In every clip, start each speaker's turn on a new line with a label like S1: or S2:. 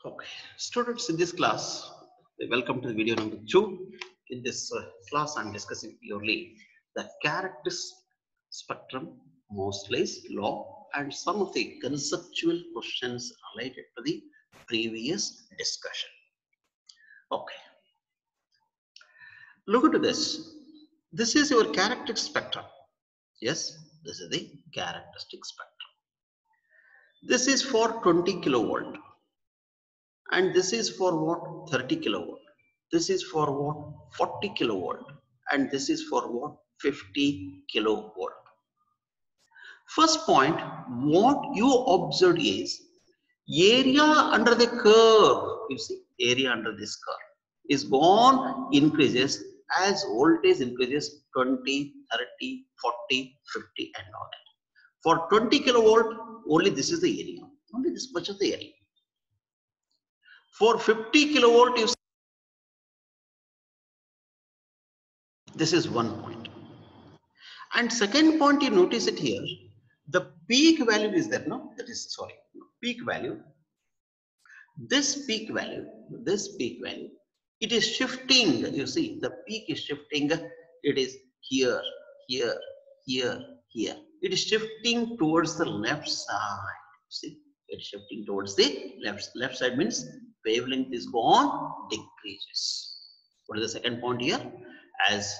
S1: Okay, students, in this class, welcome to the video number 2. In this class, I'm discussing purely the characteristic spectrum, Moseley's law, and some of the conceptual questions related to the previous discussion. Okay, look at this. This is your characteristic spectrum. Yes, this is the characteristic spectrum. This is for 20 kilovolt. And this is for what? 30 kilovolt. This is for what? 40 kilovolt. And this is for what? 50 kilovolt. First point, what you observed is area under the curve. You see, area under this curve is gone, increases as voltage increases 20, 30, 40, 50 and all that. For 20 kilovolt, only this is the area. Only this much of the area. For 50 kilovolt, you see, this is one point. And second point, you notice it here. The peak value is there, no? That is, sorry, peak value. This peak value, it is shifting. You see, the peak is shifting. It is here, here, here, here. It is shifting towards the left side. See, it's shifting towards the left side means wavelength is gone, decreases. What is the second point here? As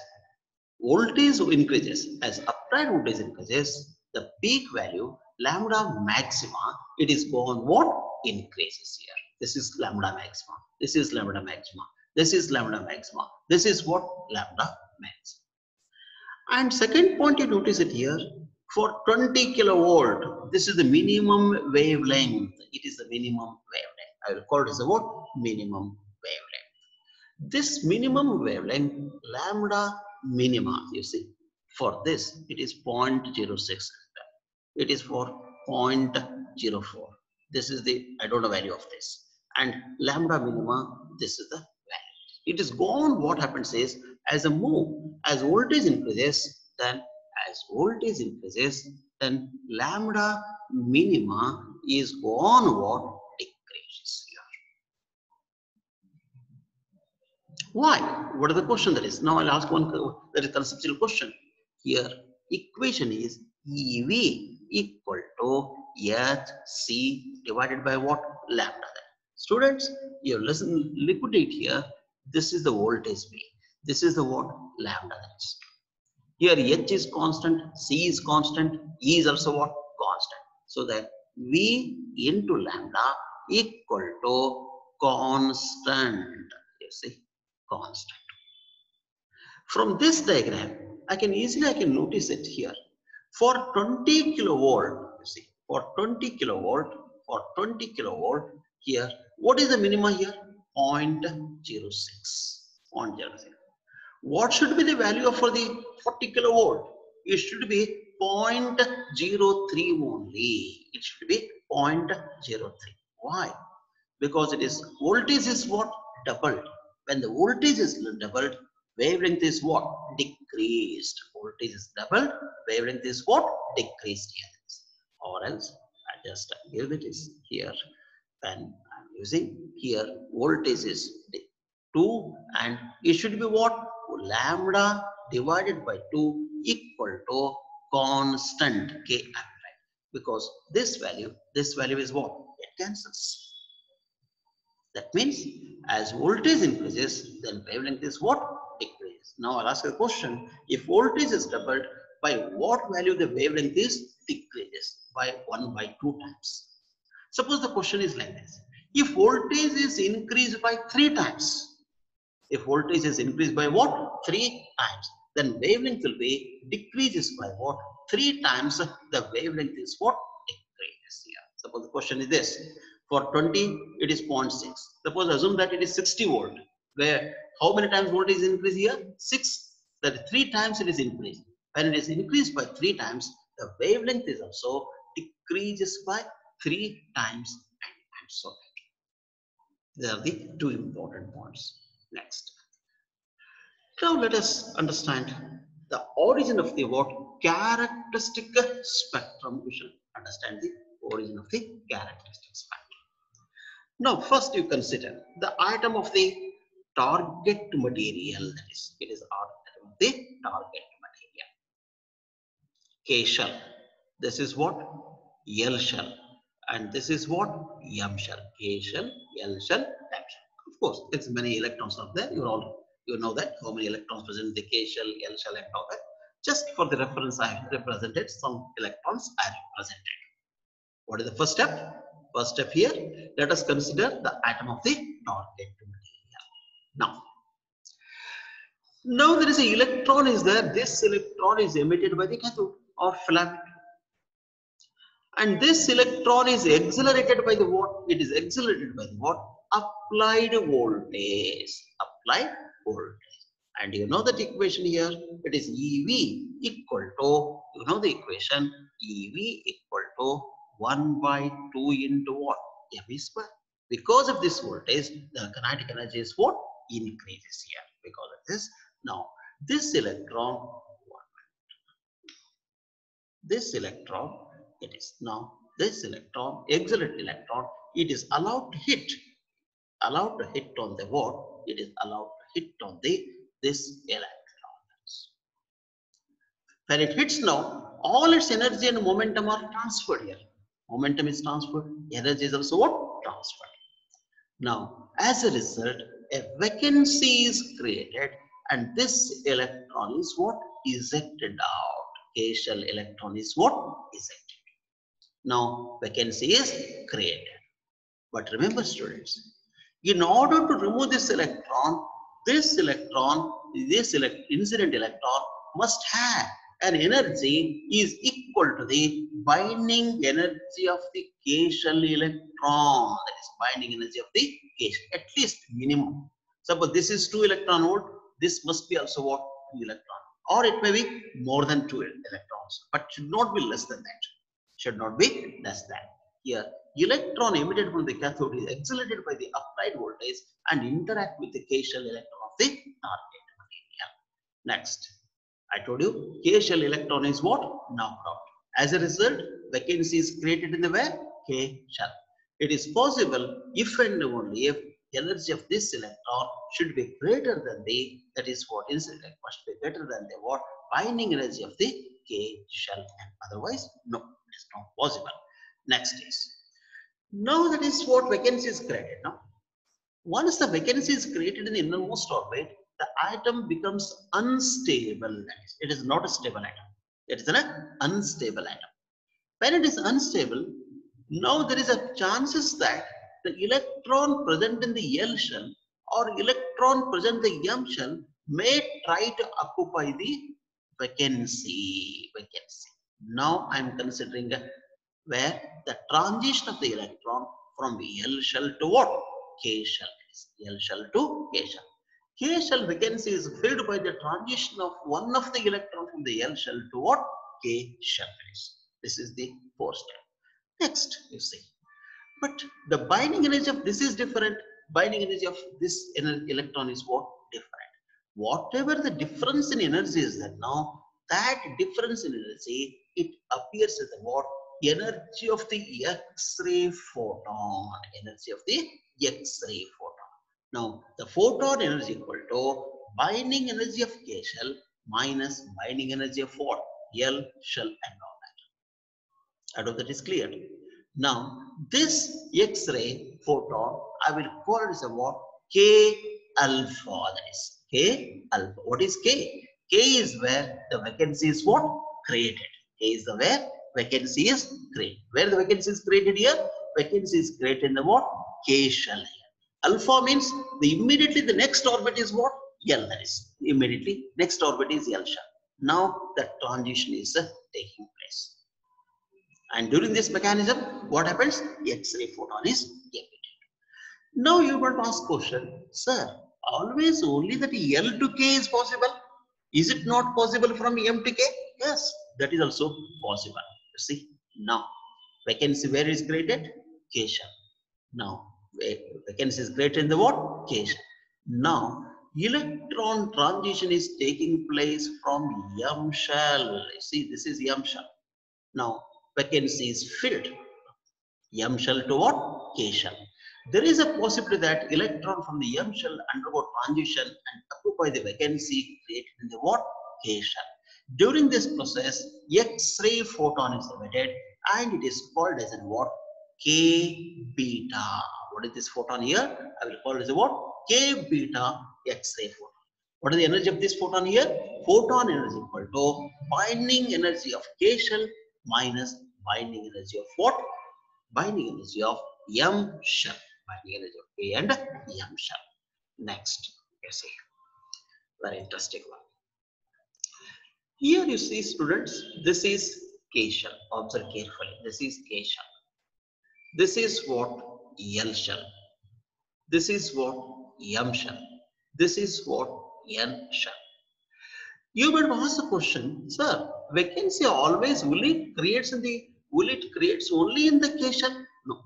S1: voltage increases, as applied voltage increases, the peak value lambda maxima, it is gone what? Increases here. This is lambda maxima. This is lambda maxima. This is lambda maxima. This is what? Lambda maxima. And second point, you notice it here. For 20 kilovolt, this is the minimum wavelength. It is the minimum wavelength. I will call it as the what? Minimum wavelength. This minimum wavelength, lambda minima, you see, for this, it is 0.06. It is for 0.04. This is the, I don't know value of this. And lambda minima, this is the value. It is gone. What happens is, as a move, as voltage increases, then lambda minima is gone what? Decreases here. Why? What is the question that is? Now I'll ask one that is conceptual question. Here, equation is EV equal to HC divided by what? Lambda. Students, you listen, liquidate here. This is the voltage V. This is the what? Lambda. Here H is constant, C is constant, E is also what? Constant. So that V into lambda equal to constant. You see, constant. From this diagram, I can notice it here. For 20 kilovolt, you see, for 20 kilovolt, here, what is the minima here? 0.06. 0.06. What should be the value for the 40 kilovolt? It should be 0.03 only. It should be 0.03. Why? Because it is voltage is what? Doubled. When the voltage is doubled, wavelength is what? Decreased. Voltage is doubled, wavelength is what? Decreased here. Or else, I just give it is here. And I'm using here, voltage is 2 and it should be what? Lambda divided by 2 equal to constant K applied. Because this value is what? It cancels. That means as voltage increases, then wavelength is what? Decreases. Now I'll ask a question. If voltage is doubled, by what value the wavelength is decreases? By 1 by 2 times. Suppose the question is like this. If voltage is increased by 3 times, if voltage is increased by what? 3 times, then wavelength will be decreases by what? 3 times the wavelength is what? Decreases here. Suppose the question is this. For 20, it is 0.6. Suppose assume that it is 60 volt. Where how many times voltage is increased here? 6. That 3 times it is increased. When it is increased by 3 times, the wavelength is also decreases by 3 times and so on. These are the 2 important points. Next. Now let us understand the origin of the what? Characteristic spectrum. We should understand the origin of the characteristic spectrum. Now first you consider the atom of the target material, that is, it is atom of the target material. K shell. This is what? L shell. And this is what? M shell. K shell, L shell, M shell. Of course, it's many electrons are there. You know that how many electrons present in the K shell, L shell, and all that. Just for the reference, I have represented some electrons are represented. What is the first step? First step here, let us consider the atom of the target material. Now there is an electron is there. This electron is emitted by the cathode or filament. And this electron is accelerated by the what? It is accelerated by the what? Applied voltage. Applied voltage. And you know that equation here, it is EV equal to, you know the equation, EV equal to 1 by 2 into what? MV square. Because of this voltage, the kinetic energy is what? Increases here. Because of this. Now, this electron, it is now this electron, accelerated electron, it is allowed to hit on the what? It is allowed to hit on this electron. When it hits now, all its energy and momentum are transferred here. Momentum is transferred, energy is also what? Transferred. Now, as a result, a vacancy is created, and this electron is what? Ejected out. K shell electron is what? Ejected. Now, vacancy is created. But remember, students, in order to remove this incident electron must have an energy is equal to the binding energy of the K shell electron. That is binding energy of the K shell, at least minimum. Suppose this is 2 electron volt, this must be also what? 2 electron. Or it may be more than 2 electrons, but should not be less than that. Should not be less than. Here, electron emitted from the cathode is accelerated by the applied voltage and interact with the K shell electron of the target material. Next, I told you K shell electron is what? Knocked out. As a result, vacancy is created in the where? K shell. It is possible if and only if energy of this electron should be greater than the, that is what incident must be greater than the what? Binding energy of the K shell, and otherwise no, it is not possible. Next is, now that is what vacancy is created. Now, once the vacancy is created in the innermost orbit, the atom becomes unstable. It is not a stable atom. It is an unstable atom. When it is unstable, now there is a chances that the electron present in the L shell or electron present in the M shell may try to occupy the vacancy. Now I am considering where the transition of the electron from L shell to what? K shell. L shell to K shell. K shell vacancy is filled by the transition of one of the electron from the L shell to what? K shell. This is the fourth step. Next, you see. But the binding energy of this is different. Binding energy of this electron is what? Different. Whatever the difference in energy is that now, that difference in energy, it appears as the what? Energy of the X-ray photon. Energy of the X-ray photon. Now, the photon energy equal to binding energy of K shell minus binding energy of what? L shell and all that. I hope that is clear. Now, this X-ray photon, I will call it as a what? K alpha. That is K alpha. What is K? K is where the vacancy is what? Created. K is the where vacancy is created. Where the vacancy is created here? Vacancy is created in the what? K shell here. Alpha means immediately the next orbit is what? L. That is immediately next orbit is L shell. Now the transition is taking place. And during this mechanism, what happens? X-ray photon is emitted. Now you might ask question, sir, always only that L to K is possible? Is it not possible from M to K? Yes, that is also possible. You see, now vacancy where is created? K shell. Now vacancy is greater in the what? K shell. Now Electron transition is taking place from M shell. See, this is M shell. Now, vacancy is filled. M shell to what? K shell. There is a possibility that electron from the M shell undergo transition and occupy the vacancy created in the what? K shell. During this process, X-ray photon is emitted and it is called as a what? K beta. What is this photon here? I will call it as a what? K beta X-ray photon. What is the energy of this photon here? Photon energy equal to binding energy of K shell minus binding energy of what? Binding energy of M shell. Binding energy of K and M shell. Next, you see, very interesting one. Here you see, students, this is K shell. Observe carefully. This is K shell. This is what? L shell. This is what? M shell. This is what? N shell. You might ask the question, sir, vacancy always will it creates only in the K shell? No.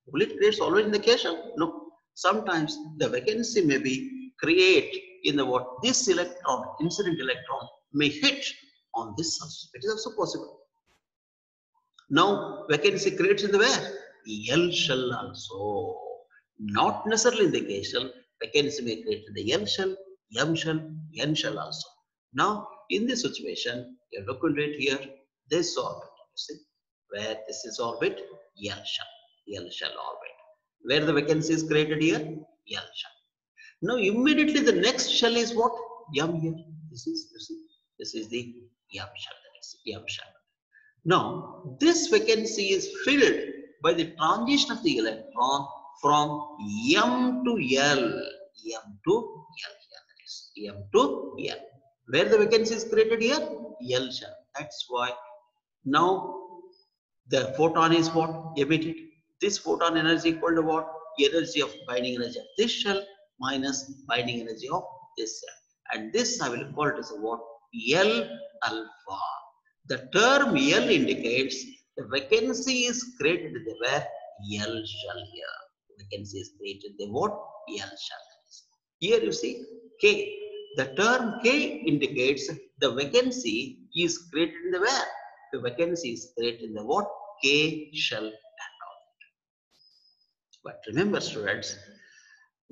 S1: Will it creates always in the K shell? No. Sometimes the vacancy may be create in the what? This electron, incident electron may hit on this substrate. It is also possible. Now vacancy creates in the where? L shell also. Not necessarily in the K shell. Vacancy may create in the L shell, M shell, N shell also. Now in this situation, you look into it here, this orbit, you see, where this is orbit, L shell orbit. Where the vacancy is created here, L shell. Now immediately the next shell is what? M here. This is the M shell. That is M shell. Now this vacancy is filled by the transition of the electron from M to L. M to L here. That is M to L. Where the vacancy is created here? L shell. That's why now the photon is what? Emitted. This photon energy equal to what? Energy of binding energy of this shell minus binding energy of this shell. And this I will call it as a what? L alpha. The term L indicates the vacancy is created in the where? L shell here. Vacancy is created in the what? L shell. Here you see K. The term K indicates the vacancy is created in the where? The vacancy is created in the what? K shell and all. But remember, students,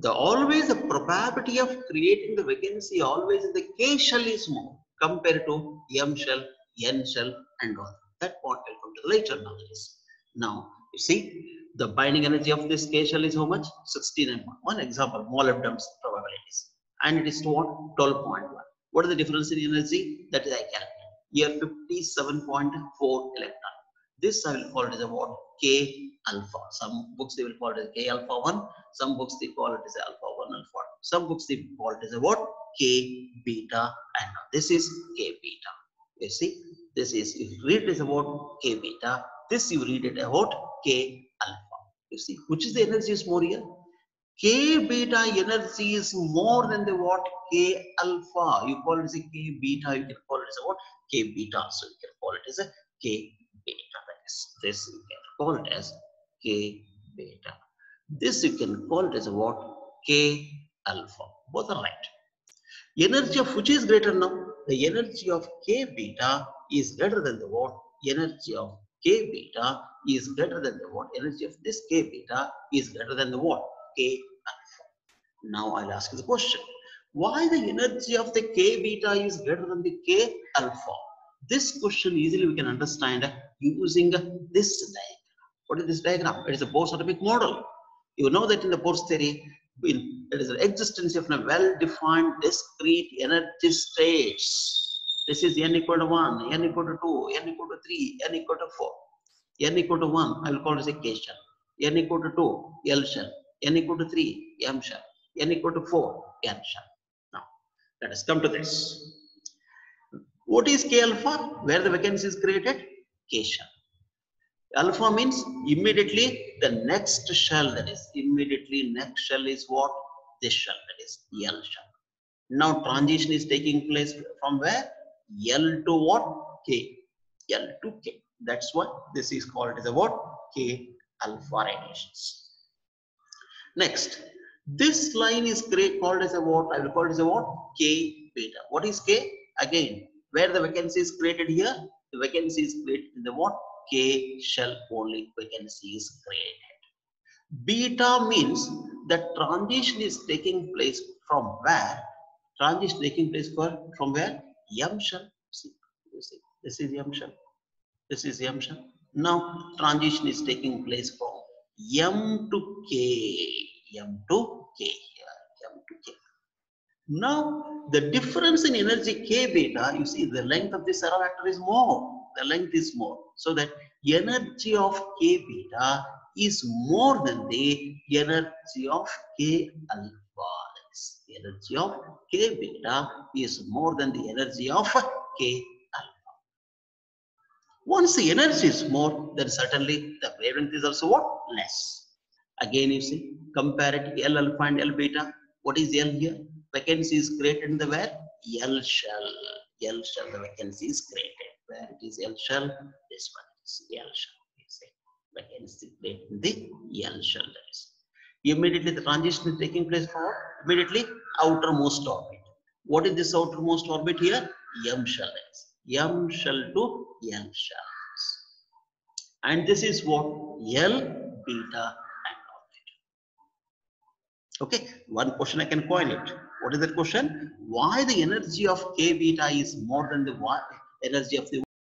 S1: always the probability of creating the vacancy always in the K shell is more compared to M shell, N shell, and all. That point will come to later nowadays. Now, you see, the binding energy of this K shell is how much? 16 and 1. One example, molybdenum probabilities. And it is to what? 12.1. What is the difference in energy? That is I calculate. Here 57.4 electron. This I will call it as a what? K alpha. Some books they will call it as K alpha 1. Some books they call it as alpha 1 alpha. Some books they call it as a what? K beta. And this is K beta. You see, this is, if you read it as about K beta, this you read it about K alpha. You see, which is the energy is more here? K beta energy is more than the what? K alpha. You call it as a K beta, you can call it as a what? K beta. So you can call it as a K beta. This you can call it as K beta. This you can call it as a what? K alpha. Both are right. Energy of which is greater now? The energy of K beta is greater than the what? Energy of K beta is greater than the what? Energy of this K beta is greater than the what? K alpha. Now I'll ask you the question. Why the energy of the K beta is greater than the K alpha? This question easily we can understand using this diagram. What is this diagram? It is a Bose atomic model. You know that in the Bose theory, it is the existence of a well-defined discrete energy states. This is n equal to 1, n equal to 2, n equal to 3, n equal to 4. N equal to 1, I will call it as a K shell. N equal to 2, L shell. N equal to 3, M shell. N equal to 4, N shell. Now, let us come to this. What is K alpha? Where the vacancy is created? K shell. Alpha means immediately the next shell, that is immediately next shell is what? This shell, that is L shell. Now transition is taking place from where? L to what? K. L to K. That's what this is called as a what? K alpha radiations. Next, This line is called as a what? I will call it as a what? K beta. What is K? Again, where the vacancy is created here, the vacancy is created in the what? K shell only vacancy is created. Beta means the transition is taking place from where? Transition taking place from where? M shell. See, you see, this is M shell. This is M shell. Now transition is taking place from M to K. M to K here. M to K. Now the difference in energy K beta, you see the length of this error vector is more. The length is more. So that energy of K beta is more than the energy of K alpha. The energy of K beta is more than the energy of K alpha. Once the energy is more, then certainly the wavelength is also what? Less. Again, you see, compare it L alpha and L beta. What is L here? Vacancy is created in the where? L shell. L shell, the vacancy is created. Where it is L shell? This one is L shell. Vacancy created in the L shell. That is. Immediately the transition is taking place for immediately outermost orbit. What is this outermost orbit here? M shell is. M shell to L shell. And this is what? L beta. Okay, one question I can coin it. What is that question? Why the energy of K beta is more than the energy of the